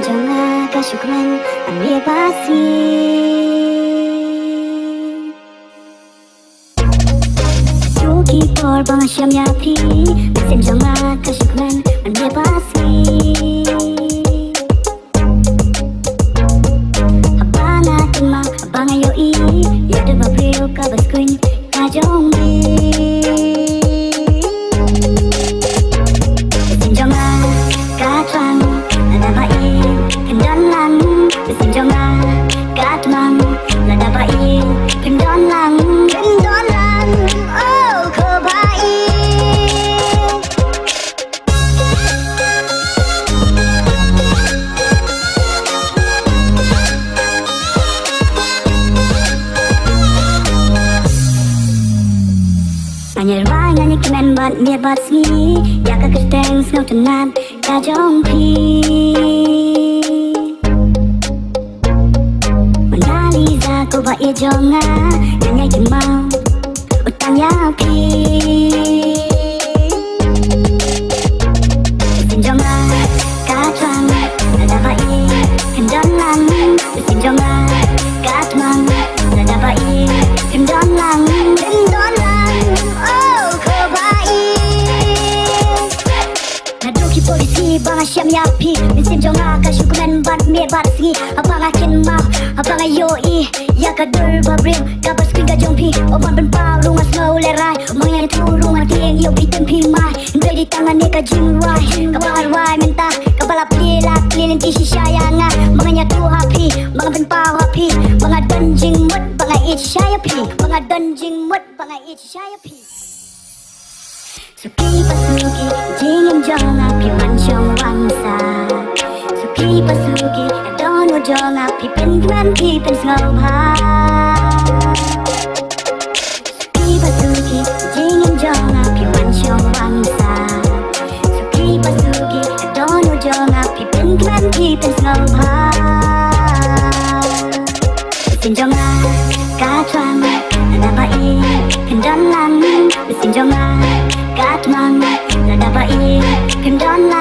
Sinjanga kashukman amir basi Yogi por bang syam yapi Sinjanga kashukman amir basi Abanga tima abanga yoi Yada babril kabaskuin kajong bi Sinjanga katwang nadabai kendalang Sinjanga katwang nadabai kendalang oh kobai Anyar vai ngani kemen bat mir bat sni ya ka kerteng snow tenan ka jong pi Manaliza ko ba e jonga ngani kemau utanya pi Sinjanga katwang nadabai kendalang Sinjanga katwang nadabai kendalang Polisi banga syam yapi Sinjanga kashukumen bat mir bat sgi Abanga ken mau abanga yoi Ya kadur babril kabas kuing ka jongpi Oban ben pau rungas ngau lerai Mangyan tu rungan tieng yo bitem pi mai Ndoi di tangan ni ka jing rai Kabar rai menta kabalap lilak lilin ti sisayanga Manganya tu hapi Mga ben pau hapi Mga danjing mut banga it syayapi Mga danjing mut banga it syayapi Suki pasuki jingin jonga pi manchong wangsa Suki pasuki dono jonga pi pen kman pi pen snow ha Suki pasuki jingin jonga pi manchong wangsa Suki pasuki dono jonga pi pen kman pi pen snow ha Sinjanga katwang nadabai kendalang Sinjanga katwang nadabai kendalang